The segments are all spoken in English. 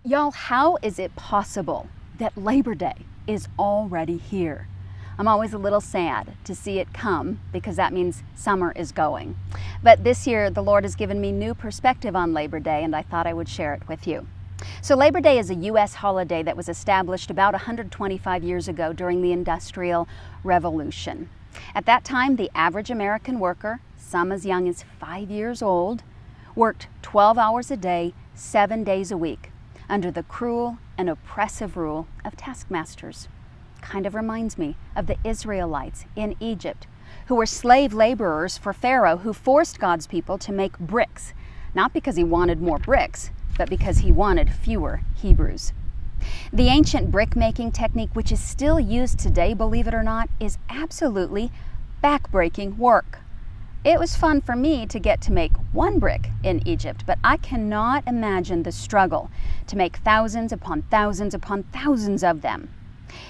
Y'all, how is it possible that Labor Day is already here? I'm always a little sad to see it come because that means summer is going. But this year, the Lord has given me new perspective on Labor Day, and I thought I would share it with you. So Labor Day is a U.S. holiday that was established about 125 years ago during the Industrial Revolution. At that time, the average American worker, some as young as 5 years old, worked 12 hours a day, 7 days a week, under the cruel and oppressive rule of taskmasters. Kind of reminds me of the Israelites in Egypt, who were slave laborers for Pharaoh, who forced God's people to make bricks, not because he wanted more bricks, but because he wanted fewer Hebrews. The ancient brick-making technique, which is still used today, believe it or not, is absolutely back-breaking work. It was fun for me to get to make one brick in Egypt, but I cannot imagine the struggle to make thousands upon thousands upon thousands of them.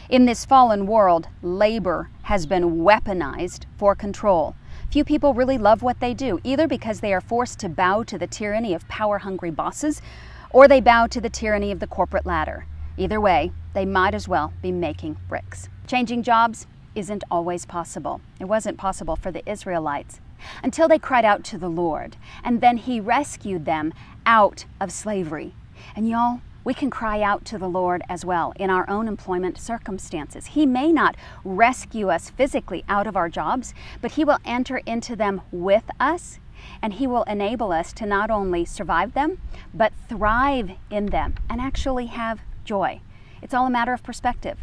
In this fallen world, labor has been weaponized for control. Few people really love what they do, either because they are forced to bow to the tyranny of power-hungry bosses, or they bow to the tyranny of the corporate ladder. Either way, they might as well be making bricks. Changing jobs isn't always possible. It wasn't possible for the Israelites until they cried out to the Lord, and then He rescued them out of slavery. And y'all, we can cry out to the Lord as well in our own employment circumstances. He may not rescue us physically out of our jobs, but He will enter into them with us, and He will enable us to not only survive them, but thrive in them and actually have joy. It's all a matter of perspective.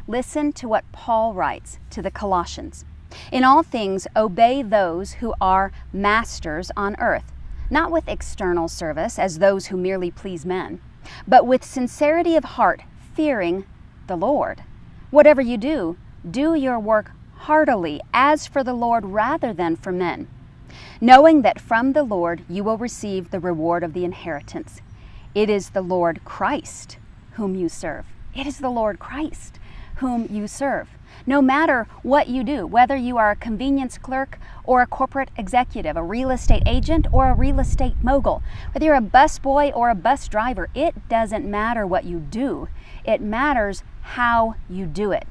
Listen to what Paul writes to the Colossians. In all things, obey those who are masters on earth, not with external service as those who merely please men, but with sincerity of heart, fearing the Lord. Whatever you do, do your work heartily, as for the Lord rather than for men, knowing that from the Lord you will receive the reward of the inheritance. It is the Lord Christ whom you serve. It is the Lord Christ whom you serve. No matter what you do, whether you are a convenience clerk or a corporate executive, a real estate agent or a real estate mogul, whether you're a busboy or a bus driver, it doesn't matter what you do. It matters how you do it.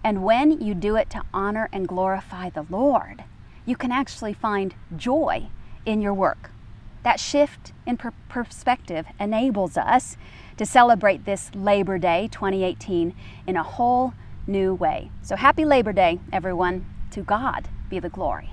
And when you do it to honor and glorify the Lord, you can actually find joy in your work. That shift in perspective enables us to celebrate this Labor Day 2018 in a whole new way. So happy Labor Day, everyone. To God be the glory.